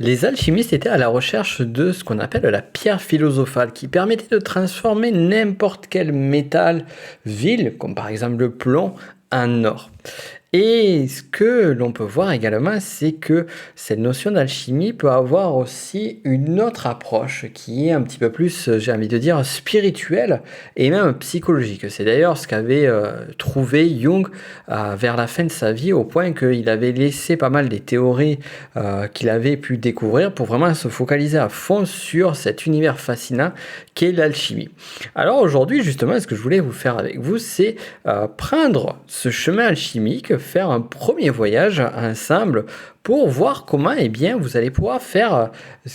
Les alchimistes étaient à la recherche de ce qu'on appelle la pierre philosophale, qui permettait de transformer n'importe quel métal vil, comme par exemple le plomb, en or. Et ce que l'on peut voir également, c'est que cette notion d'alchimie peut avoir aussi une autre approche qui est un petit peu plus, j'ai envie de dire, spirituelle et même psychologique. C'est d'ailleurs ce qu'avait trouvé Jung vers la fin de sa vie, au point qu'il avait laissé pas mal des théories qu'il avait pu découvrir pour vraiment se focaliser à fond sur cet univers fascinant qu'est l'alchimie. Alors aujourd'hui, justement, ce que je voulais vous faire avec vous, c'est prendre ce chemin alchimique, faire un premier voyage ensemble pour voir comment vous allez pouvoir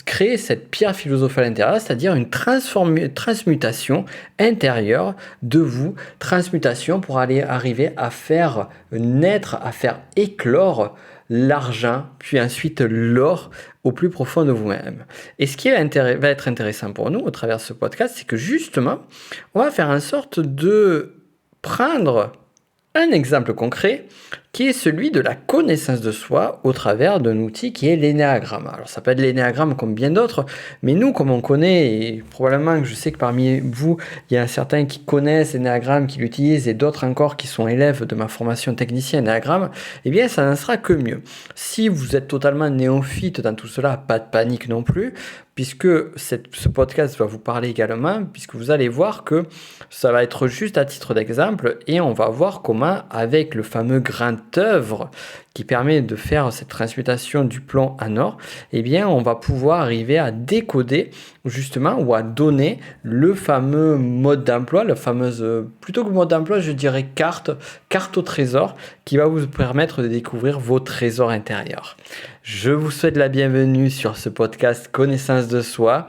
créer cette pierre philosophale intérieure, c'est-à-dire une transmutation intérieure de vous, transmutation pour arriver à faire naître, à faire éclore l'argent, puis ensuite l'or au plus profond de vous-même. Et ce qui va être intéressant pour nous au travers de ce podcast, c'est que justement, on va faire en sorte de prendre un exemple concret qui est celui de la connaissance de soi au travers d'un outil qui est l'énéagramme. Alors ça peut être l'énéagramme comme bien d'autres, mais nous, comme on connaît, et probablement que je sais que parmi vous, il y a certains qui connaissent l'énéagramme, qui l'utilisent, et d'autres encore qui sont élèves de ma formation technicien énéagramme, eh bien ça n'en sera que mieux. Si vous êtes totalement néophyte dans tout cela, pas de panique non plus, puisque ce podcast va vous parler également, puisque vous allez voir que ça va être juste à titre d'exemple, et on va voir comment, avec le fameux grand œuvre qui permet de faire cette transmutation du plomb en or, eh bien on va pouvoir arriver à décoder justement ou à donner le fameux mode d'emploi, plutôt que mode d'emploi, je dirais carte au trésor, qui va vous permettre de découvrir vos trésors intérieurs. Je vous souhaite la bienvenue sur ce podcast Connaissance de soi.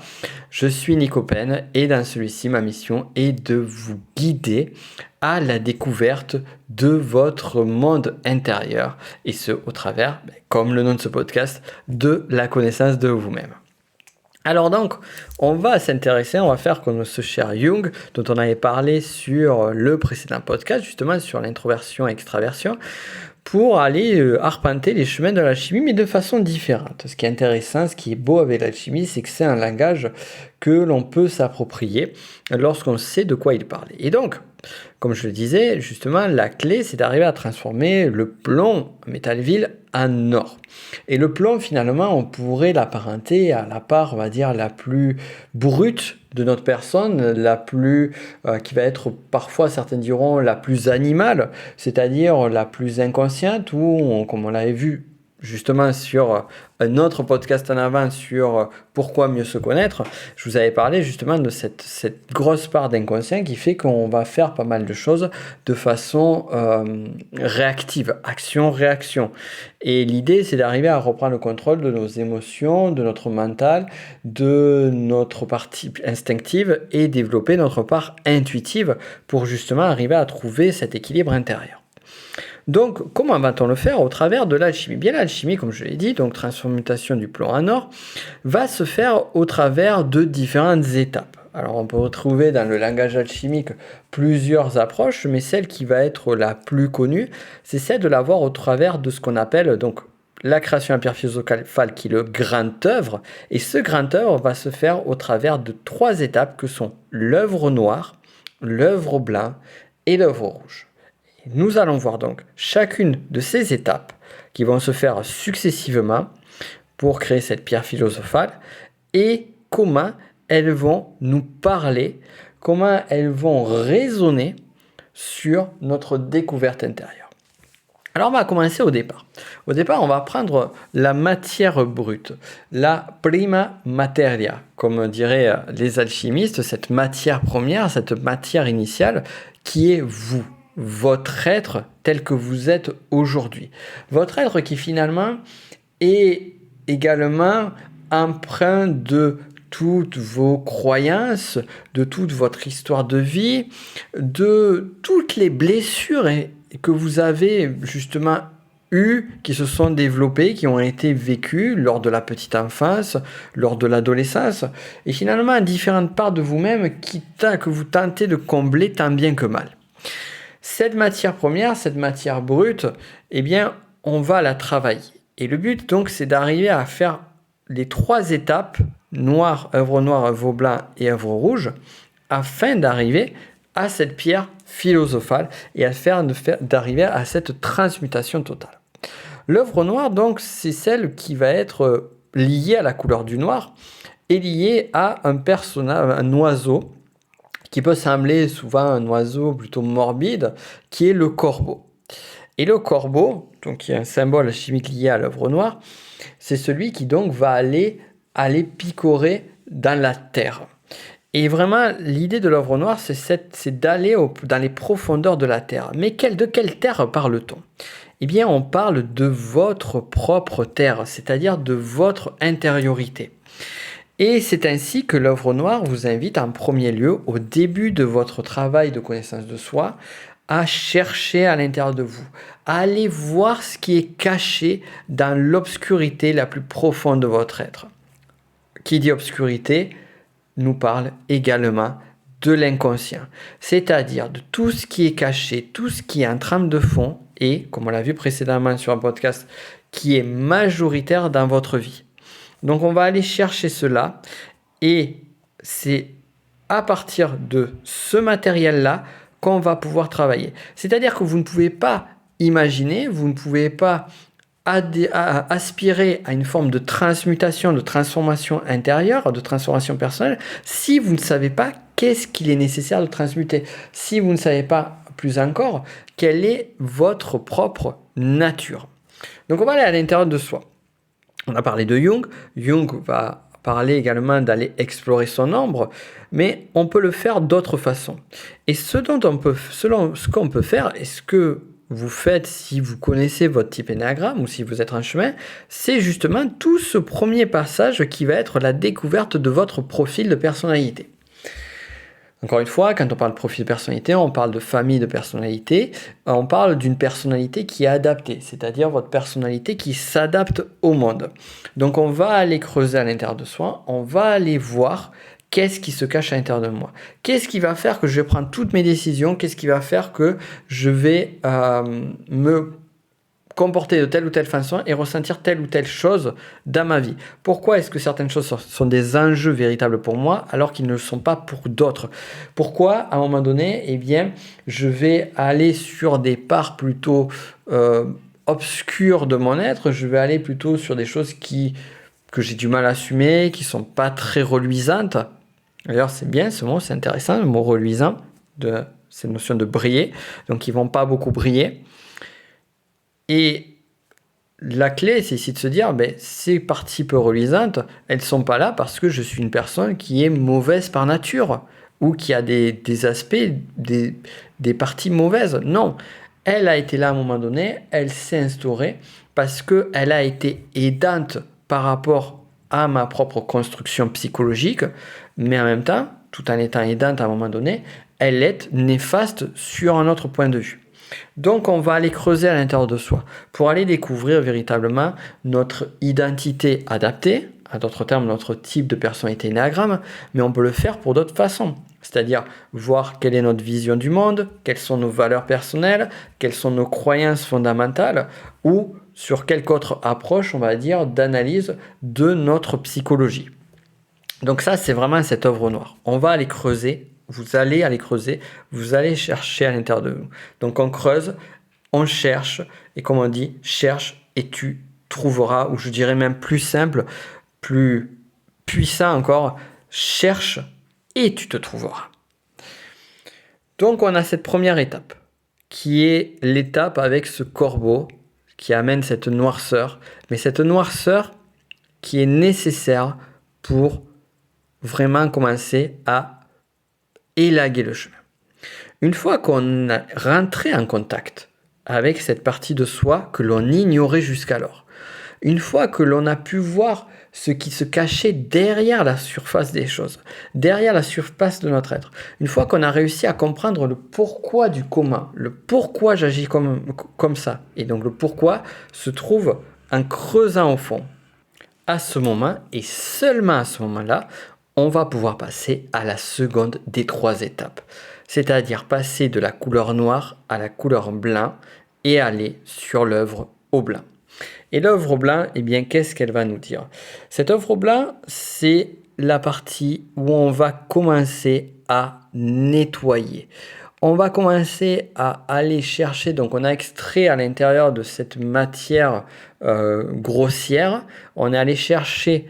Je suis Nico Pen et dans celui-ci, ma mission est de vous guider à la découverte de votre monde intérieur et ce au travers, comme le nom de ce podcast, de la connaissance de vous-même. Alors donc, on va faire comme ce cher Jung, dont on avait parlé sur le précédent podcast, justement sur l'introversion et l'extraversion, pour aller arpenter les chemins de l'alchimie, mais de façon différente. Ce qui est intéressant, ce qui est beau avec l'alchimie, c'est que c'est un langage que l'on peut s'approprier lorsqu'on sait de quoi il parle. Et donc, comme je le disais, justement, la clé, c'est d'arriver à transformer le plomb, métal vil, en or. Et le plomb, finalement, on pourrait l'apparenter à la part, on va dire, la plus brute de notre personne, qui va être parfois, certains diront, la plus animale, c'est-à-dire la plus inconsciente, comme on l'avait vu justement sur un autre podcast en avant sur pourquoi mieux se connaître, je vous avais parlé justement de cette grosse part d'inconscient qui fait qu'on va faire pas mal de choses de façon réactive, action-réaction. Et l'idée, c'est d'arriver à reprendre le contrôle de nos émotions, de notre mental, de notre partie instinctive et développer notre part intuitive pour justement arriver à trouver cet équilibre intérieur. Donc, comment va-t-on le faire au travers de l'alchimie ? Bien, l'alchimie, comme je l'ai dit, donc transmutation du plomb en or, va se faire au travers de différentes étapes. Alors, on peut retrouver dans le langage alchimique plusieurs approches, mais celle qui va être la plus connue, c'est celle de l'avoir au travers de ce qu'on appelle donc la création de la pierre philosophale, qui est le grand œuvre. Et ce grand œuvre va se faire au travers de 3 étapes que sont l'œuvre noire, l'œuvre blanc et l'œuvre rouge. Nous allons voir donc chacune de ces étapes qui vont se faire successivement pour créer cette pierre philosophale et comment elles vont nous parler, comment elles vont résonner sur notre découverte intérieure. Alors on va commencer au départ. Au départ, on va prendre la matière brute, la prima materia, comme diraient les alchimistes, cette matière première, cette matière initiale qui est vous. Votre être tel que vous êtes aujourd'hui. Votre être qui finalement est également empreint de toutes vos croyances, de toute votre histoire de vie, de toutes les blessures que vous avez justement eues, qui se sont développées, qui ont été vécues lors de la petite enfance, lors de l'adolescence, et finalement différentes parts de vous-même que vous tentez de combler tant bien que mal. Cette matière première, cette matière brute, eh bien, on va la travailler. Et le but, donc, c'est d'arriver à faire les 3 étapes, noir, œuvre blanc et œuvre rouge, afin d'arriver à cette pierre philosophale et d'arriver à cette transmutation totale. L'œuvre noire, donc, c'est celle qui va être liée à la couleur du noir et liée à un personnage, un oiseau, qui peut sembler souvent un oiseau plutôt morbide, qui est le corbeau. Et le corbeau, donc qui est un symbole chimique lié à l'œuvre noire, c'est celui qui donc va aller picorer dans la terre. Et vraiment, l'idée de l'œuvre noire, c'est d'aller dans les profondeurs de la terre. Mais de quelle terre parle-t-on? Eh bien, on parle de votre propre terre, c'est-à-dire de votre intériorité. Et c'est ainsi que l'œuvre noire vous invite en premier lieu, au début de votre travail de connaissance de soi, à chercher à l'intérieur de vous, à aller voir ce qui est caché dans l'obscurité la plus profonde de votre être. Qui dit obscurité nous parle également de l'inconscient, c'est-à-dire de tout ce qui est caché, tout ce qui est en trame de fond et, comme on l'a vu précédemment sur un podcast, qui est majoritaire dans votre vie. Donc on va aller chercher cela et c'est à partir de ce matériel-là qu'on va pouvoir travailler. C'est-à-dire que vous ne pouvez pas imaginer, vous ne pouvez pas aspirer à une forme de transmutation, de transformation intérieure, de transformation personnelle, si vous ne savez pas qu'est-ce qu'il est nécessaire de transmuter, si vous ne savez pas, plus encore, quelle est votre propre nature. Donc on va aller à l'intérieur de soi. On a parlé de Jung. Jung va parler également d'aller explorer son ombre, mais on peut le faire d'autres façons. Et selon ce qu'on peut faire, et ce que vous faites si vous connaissez votre type énéagramme ou si vous êtes en chemin, c'est justement tout ce premier passage qui va être la découverte de votre profil de personnalité. Encore une fois, quand on parle de profil de personnalité, on parle de famille de personnalité, on parle d'une personnalité qui est adaptée, c'est-à-dire votre personnalité qui s'adapte au monde. Donc on va aller creuser à l'intérieur de soi, on va aller voir qu'est-ce qui se cache à l'intérieur de moi. Qu'est-ce qui va faire que je vais prendre toutes mes décisions, qu'est-ce qui va faire que je vais me comporter de telle ou telle façon et ressentir telle ou telle chose dans ma vie. Pourquoi est-ce que certaines choses sont des enjeux véritables pour moi alors qu'ils ne le sont pas pour d'autres? Pourquoi, à un moment donné, eh bien, je vais aller sur des parts plutôt obscures de mon être, je vais aller plutôt sur des choses que j'ai du mal à assumer, qui sont pas très reluisantes. D'ailleurs, c'est bien ce mot, c'est intéressant, le mot reluisant, cette notion de briller, donc ils vont pas beaucoup briller. Et la clé, c'est ici de se dire, ces parties peu reluisantes, elles ne sont pas là parce que je suis une personne qui est mauvaise par nature ou qui a des aspects, des parties mauvaises. Non, elle a été là à un moment donné, elle s'est instaurée parce qu'elle a été aidante par rapport à ma propre construction psychologique, mais en même temps, tout en étant aidante à un moment donné, elle est néfaste sur un autre point de vue. Donc on va aller creuser à l'intérieur de soi pour aller découvrir véritablement notre identité adaptée, à d'autres termes notre type de personnalité énéagramme, mais on peut le faire pour d'autres façons, c'est-à-dire voir quelle est notre vision du monde, quelles sont nos valeurs personnelles, quelles sont nos croyances fondamentales, ou sur quelque autre approche, on va dire, d'analyse de notre psychologie. Donc ça, c'est vraiment cette œuvre noire. On va aller creuser. Vous allez aller creuser, vous allez chercher à l'intérieur de vous. Donc on creuse, on cherche, et comme on dit, cherche et tu trouveras, ou je dirais même plus simple, plus puissant encore, cherche et tu te trouveras. Donc on a cette première étape, qui est l'étape avec ce corbeau, qui amène cette noirceur, mais cette noirceur qui est nécessaire pour vraiment commencer à élaguer le chemin. Une fois qu'on a rentré en contact avec cette partie de soi que l'on ignorait jusqu'alors, une fois que l'on a pu voir ce qui se cachait derrière la surface des choses, derrière la surface de notre être, une fois qu'on a réussi à comprendre le pourquoi du comment, le pourquoi j'agis comme ça, et donc le pourquoi se trouve en creusant au fond, à ce moment, et seulement à ce moment-là, on va pouvoir passer à la seconde des 3 étapes, c'est-à-dire passer de la couleur noire à la couleur blanc et aller sur l'œuvre au blanc. Et l'œuvre au blanc, eh bien, qu'est-ce qu'elle va nous dire? Cette œuvre au blanc, c'est la partie où on va commencer à nettoyer. On va commencer à aller chercher, donc on a extrait à l'intérieur de cette matière grossière, on est allé chercher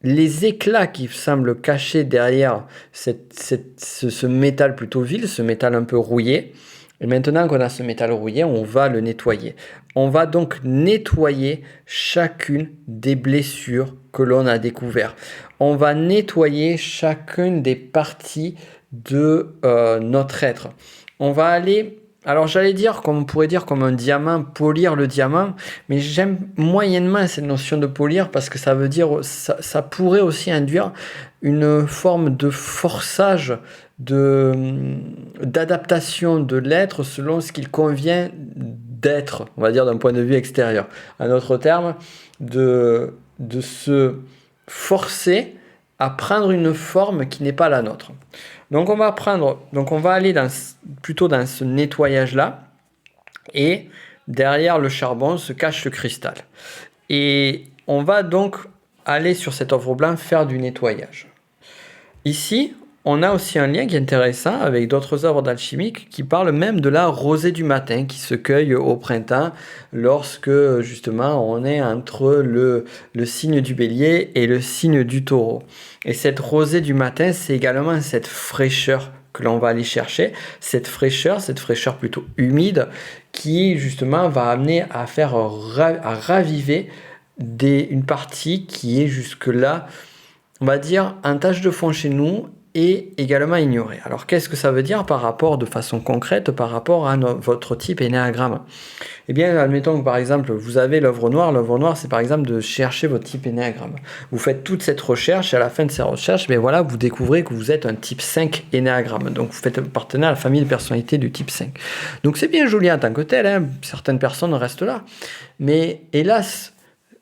les éclats qui semblent cachés derrière ce métal plutôt vil, ce métal un peu rouillé. Et maintenant qu'on a ce métal rouillé, on va le nettoyer. On va donc nettoyer chacune des blessures que l'on a découvertes. On va nettoyer chacune des parties de notre être. On va aller, alors j'allais dire, comme on pourrait dire comme un diamant, polir le diamant, mais j'aime moyennement cette notion de polir parce que ça veut dire, ça pourrait aussi induire une forme de forçage, d'adaptation de l'être selon ce qu'il convient d'être, on va dire d'un point de vue extérieur. Un autre terme, de se forcer à prendre une forme qui n'est pas la nôtre. Donc on va aller plutôt dans ce nettoyage-là, et derrière le charbon se cache le cristal. Et on va donc aller sur cette œuvre blanche faire du nettoyage. Ici, on a aussi un lien qui est intéressant avec d'autres œuvres d'alchimique qui parlent même de la rosée du matin qui se cueille au printemps lorsque justement on est entre le signe du bélier et le signe du taureau. Et cette rosée du matin, c'est également cette fraîcheur que l'on va aller chercher, cette fraîcheur plutôt humide qui justement va amener à faire à raviver une partie qui est jusque-là, on va dire, en tâche de fond chez nous et également ignorée. Alors qu'est-ce que ça veut dire de façon concrète par rapport à votre type énéagramme? Eh bien, admettons que par exemple, vous avez l'œuvre noire. L'œuvre noire, c'est par exemple de chercher votre type énéagramme. Vous faites toute cette recherche et à la fin de ces recherches, voilà, vous découvrez que vous êtes un type 5 énéagramme. Donc, vous faites partie à la famille de personnalité du type 5. Donc, c'est bien joli en tant que tel, hein. Certaines personnes restent là. Mais hélas,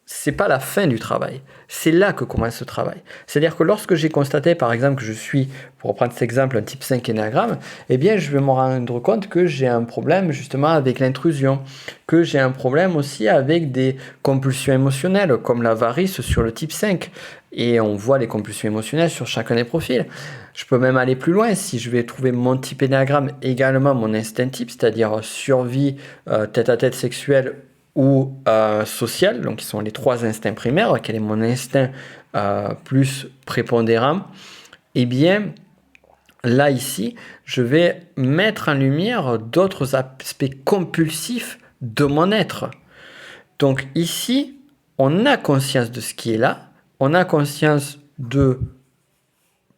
c'est pas la fin du travail. C'est là que commence le travail. C'est-à-dire que lorsque j'ai constaté, par exemple, que je suis, pour reprendre cet exemple, un type 5 énéagramme, eh bien, je vais me rendre compte que j'ai un problème justement avec l'intrusion, que j'ai un problème aussi avec des compulsions émotionnelles, comme l'avarice sur le type 5. Et on voit les compulsions émotionnelles sur chacun des profils. Je peux même aller plus loin si je vais trouver mon type énéagramme, également mon instinct type, c'est-à-dire survie, tête-à-tête sexuelle ou social, donc qui sont les 3 instincts primaires. Quel est mon instinct plus prépondérant? Eh bien, là, ici, je vais mettre en lumière d'autres aspects compulsifs de mon être. Donc ici, on a conscience de ce qui est là, on a conscience de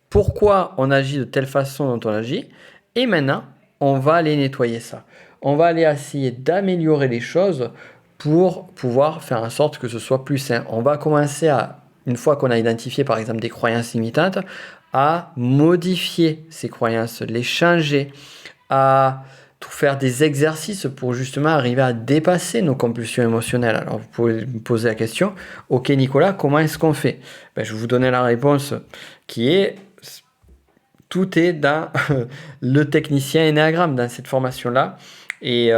pourquoi on agit de telle façon dont on agit, et maintenant, on va aller nettoyer ça. On va aller essayer d'améliorer les choses pour pouvoir faire en sorte que ce soit plus sain. On va commencer à, une fois qu'on a identifié par exemple des croyances limitantes, à modifier ces croyances, les changer, à tout faire des exercices pour justement arriver à dépasser nos compulsions émotionnelles. Alors vous pouvez me poser la question, ok Nicolas, comment est-ce qu'on fait? Je vais vous donner la réponse qui est, tout est dans le technicien énéagramme, dans cette formation-là. Et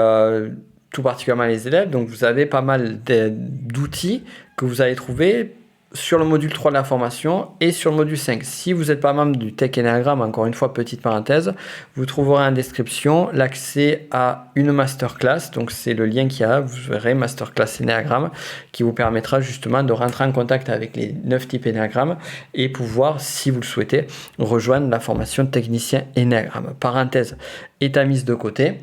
tout particulièrement les élèves. Donc vous avez pas mal d'outils que vous allez trouver sur le module 3 de la formation et sur le module 5. Si vous n'êtes pas membre du Tech Énéagramme, encore une fois, petite parenthèse, vous trouverez en description l'accès à une masterclass. Donc c'est le lien qu'il y a, vous verrez masterclass Énéagramme, qui vous permettra justement de rentrer en contact avec les 9 types Énéagramme et pouvoir, si vous le souhaitez, rejoindre la formation de technicien Énéagramme. Parenthèse est mise de côté.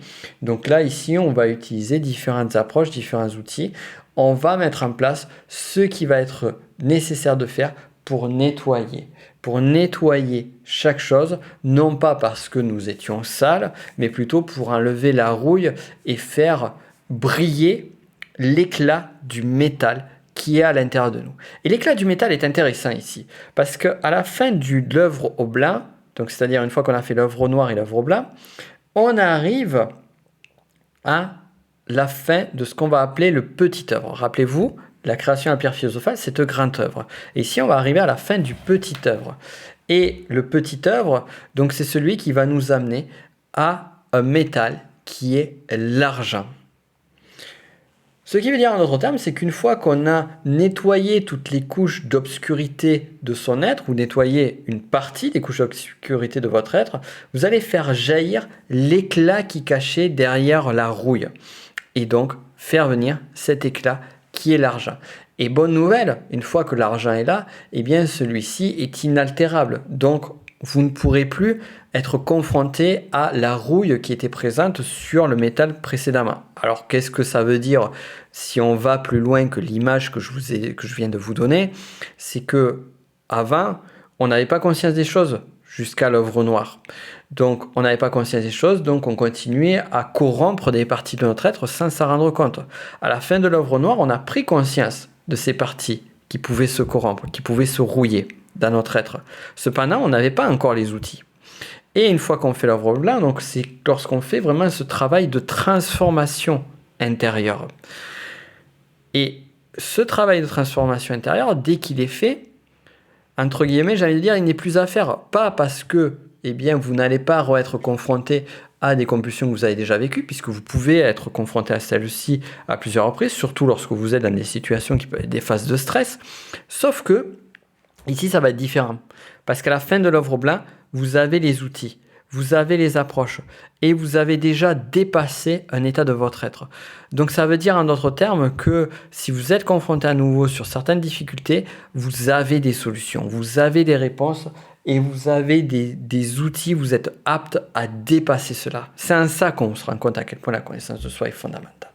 Donc là, ici, on va utiliser différentes approches, différents outils. On va mettre en place ce qui va être nécessaire de faire pour nettoyer chaque chose, non pas parce que nous étions sales, mais plutôt pour enlever la rouille et faire briller l'éclat du métal qui est à l'intérieur de nous. Et l'éclat du métal est intéressant ici, parce qu'à la fin de l'œuvre au blanc, donc c'est-à-dire une fois qu'on a fait l'œuvre au noir et l'œuvre au blanc, on arrive à la fin de ce qu'on va appeler le petit œuvre. Rappelez-vous, la création à la pierre philosophale, c'est une grande œuvre. Et ici, on va arriver à la fin du petit œuvre. Et le petit œuvre, donc c'est celui qui va nous amener à un métal qui est l'argent. Ce qui veut dire en d'autres termes, c'est qu'une fois qu'on a nettoyé toutes les couches d'obscurité de son être, ou nettoyé une partie des couches d'obscurité de votre être, vous allez faire jaillir l'éclat qui cachait derrière la rouille. Et donc, faire venir cet éclat qui est l'argent. Et bonne nouvelle, une fois que l'argent est là, eh bien celui-ci est inaltérable. Donc, vous ne pourrez plus être confronté à la rouille qui était présente sur le métal précédemment. Alors, qu'est-ce que ça veut dire si on va plus loin que l'image que je viens de vous donner? C'est que avant, on n'avait pas conscience des choses jusqu'à l'œuvre noire. Donc, on n'avait pas conscience des choses, donc on continuait à corrompre des parties de notre être sans s'en rendre compte. À la fin de l'œuvre noire, on a pris conscience de ces parties qui pouvaient se corrompre, qui pouvaient se rouiller dans notre être. Cependant, on n'avait pas encore les outils. Et une fois qu'on fait l'œuvre blanche, donc c'est lorsqu'on fait vraiment ce travail de transformation intérieure. Et ce travail de transformation intérieure, dès qu'il est fait, entre guillemets, j'ai envie de dire, il n'est plus à faire. Pas parce que vous n'allez pas être confronté à des compulsions que vous avez déjà vécues, puisque vous pouvez être confronté à celles-ci à plusieurs reprises, surtout lorsque vous êtes dans des situations qui peuvent être des phases de stress. Sauf que, ici, ça va être différent. Parce qu'à la fin de l'œuvre blanche, vous avez les outils, vous avez les approches, et vous avez déjà dépassé un état de votre être. Donc ça veut dire en d'autres termes que si vous êtes confronté à nouveau sur certaines difficultés, vous avez des solutions, vous avez des réponses, et vous avez des outils, vous êtes apte à dépasser cela. C'est en ça qu'on se rend compte à quel point la connaissance de soi est fondamentale.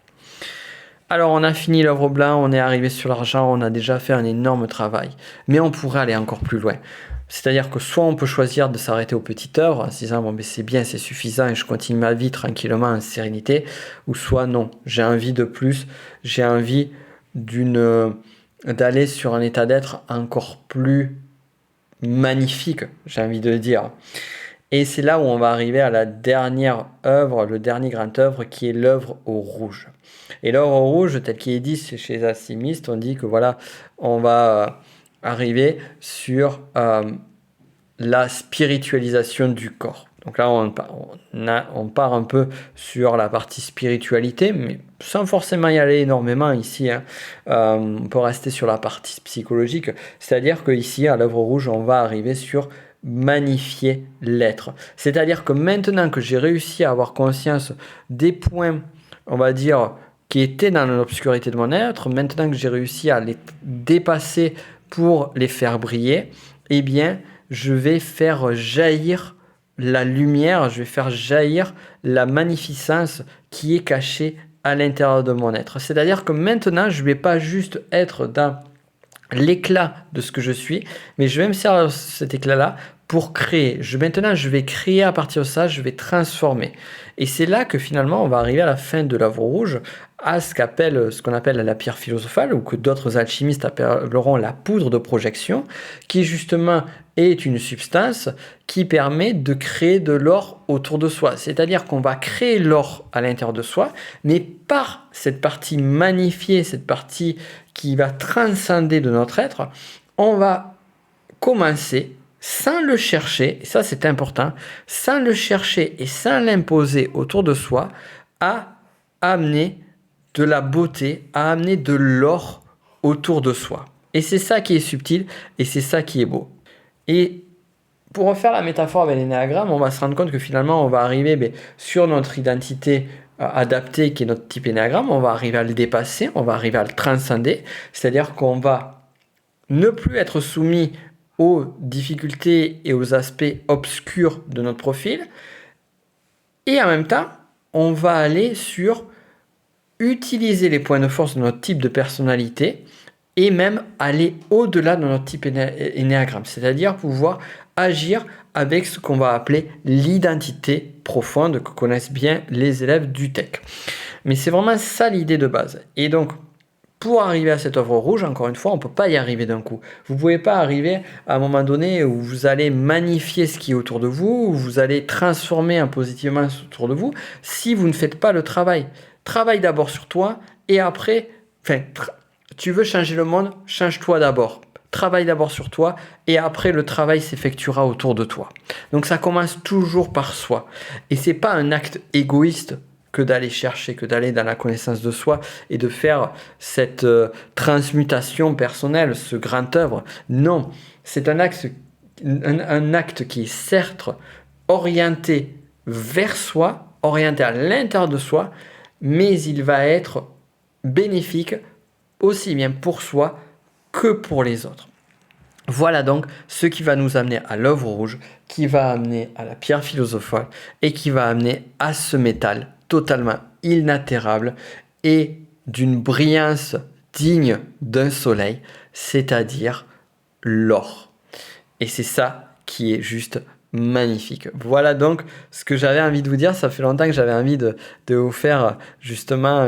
Alors on a fini l'œuvre blanche, on est arrivé sur l'argent, on a déjà fait un énorme travail. Mais on pourrait aller encore plus loin. C'est-à-dire que soit on peut choisir de s'arrêter aux petites œuvres en se disant bon ben c'est bien, c'est suffisant et je continue ma vie tranquillement en sérénité, ou soit non, j'ai envie de plus, j'ai envie d'aller sur un état d'être encore plus magnifique, j'ai envie de dire. Et c'est là où on va arriver à la dernière œuvre, le dernier grand œuvre qui est l'œuvre au rouge. Et l'œuvre au rouge, tel qu'il est dit chez les alchimistes, on dit que voilà, on va arriver sur la spiritualisation du corps. Donc là, on part un peu sur la partie spiritualité, mais sans forcément y aller énormément ici. On peut rester sur la partie psychologique. C'est-à-dire qu'ici, à l'œuvre rouge, on va arriver sur magnifier l'être. C'est-à-dire que maintenant que j'ai réussi à avoir conscience des points, on va dire, qui étaient dans l'obscurité de mon être, maintenant que j'ai réussi à les dépasser pour les faire briller, eh bien, je vais faire jaillir la lumière, je vais faire jaillir la magnificence qui est cachée à l'intérieur de mon être. C'est-à-dire que maintenant, je ne vais pas juste être dans l'éclat de ce que je suis, mais je vais me servir de cet éclat-là pour créer. Maintenant, je vais créer à partir de ça, je vais transformer. Et c'est là que finalement, on va arriver à la fin de l'œuvre rouge, à ce qu'on appelle la pierre philosophale, ou que d'autres alchimistes appelleront la poudre de projection, qui justement est une substance qui permet de créer de l'or autour de soi. C'est-à-dire qu'on va créer l'or à l'intérieur de soi, mais par cette partie magnifiée, cette partie qui va transcender de notre être, on va commencer sans le chercher, et ça c'est important, sans le chercher et sans l'imposer autour de soi, à amener de la beauté, à amener de l'or autour de soi. Et c'est ça qui est subtil et c'est ça qui est beau. Et pour refaire la métaphore avec l'énéagramme, on va se rendre compte que finalement on va arriver sur notre identité adaptée qui est notre type énéagramme, on va arriver à le dépasser, on va arriver à le transcender, c'est-à-dire qu'on va ne plus être soumis aux difficultés et aux aspects obscurs de notre profil, et en même temps, on va aller sur utiliser les points de force de notre type de personnalité et même aller au-delà de notre type énéagramme, c'est-à-dire pouvoir agir avec ce qu'on va appeler l'identité profonde que connaissent bien les élèves du tech. Mais c'est vraiment ça l'idée de base. Et donc, pour arriver à cette œuvre rouge, encore une fois, on ne peut pas y arriver d'un coup. Vous ne pouvez pas arriver à un moment donné où vous allez magnifier ce qui est autour de vous, où vous allez transformer positivement ce autour de vous, si vous ne faites pas le travail. Travaille d'abord sur toi et après, tu veux changer le monde, change-toi d'abord. Travaille d'abord sur toi et après le travail s'effectuera autour de toi. Donc ça commence toujours par soi. Et c'est pas un acte égoïste que d'aller chercher, que d'aller dans la connaissance de soi et de faire cette transmutation personnelle, ce grand œuvre. Non, c'est un acte qui est certes orienté vers soi, orienté à l'intérieur de soi, mais il va être bénéfique aussi bien pour soi que pour les autres. Voilà donc ce qui va nous amener à l'œuvre rouge, qui va amener à la pierre philosophale et qui va amener à ce métal totalement inaltérable et d'une brillance digne d'un soleil, c'est-à-dire l'or. Et c'est ça qui est juste magnifique. Voilà donc ce que j'avais envie de vous dire. Ça fait longtemps que j'avais envie de vous faire justement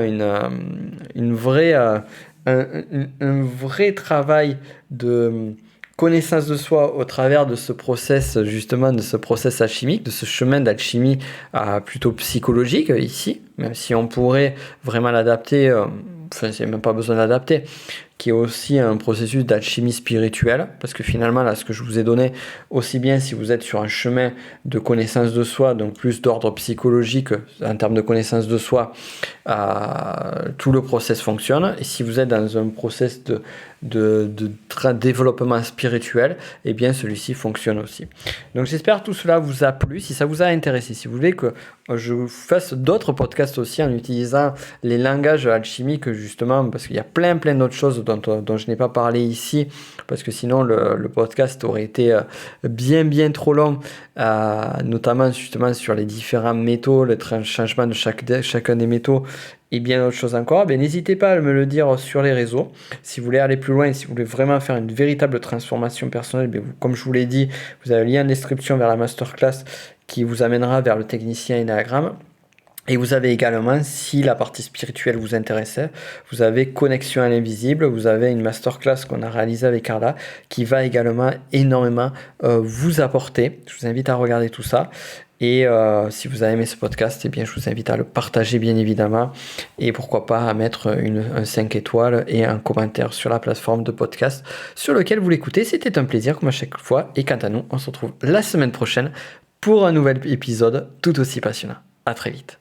un vrai travail de connaissance de soi au travers de ce process, justement, de ce process alchimique, de ce chemin d'alchimie plutôt psychologique ici, même si on pourrait vraiment l'adapter, enfin, c'est même pas besoin d'adapter, qui est aussi un processus d'alchimie spirituelle, parce que finalement, là, ce que je vous ai donné, aussi bien si vous êtes sur un chemin de connaissance de soi, donc plus d'ordre psychologique en termes de connaissance de soi, tout le process fonctionne. Et si vous êtes dans un process de développement spirituel, eh bien celui-ci fonctionne aussi. Donc j'espère que tout cela vous a plu. Si ça vous a intéressé, si vous voulez que je vous fasse d'autres podcasts aussi en utilisant les langages alchimiques justement, parce qu'il y a plein d'autres choses dont je n'ai pas parlé ici, parce que sinon le podcast aurait été bien trop long, notamment justement sur les différents métaux, le changement de chacun des métaux et bien d'autres choses encore, n'hésitez pas à me le dire sur les réseaux. Si vous voulez aller plus loin et si vous voulez vraiment faire une véritable transformation personnelle, comme je vous l'ai dit, vous avez le lien de description vers la masterclass qui vous amènera vers le technicien Enneagramme. Et vous avez également, si la partie spirituelle vous intéressait, vous avez Connexion à l'invisible, vous avez une masterclass qu'on a réalisée avec Carla qui va également énormément vous apporter. Je vous invite à regarder tout ça. Et si vous avez aimé ce podcast, eh bien, je vous invite à le partager bien évidemment et pourquoi pas à mettre un 5 étoiles et un commentaire sur la plateforme de podcast sur lequel vous l'écoutez. C'était un plaisir comme à chaque fois et quant à nous, on se retrouve la semaine prochaine pour un nouvel épisode tout aussi passionnant. À très vite.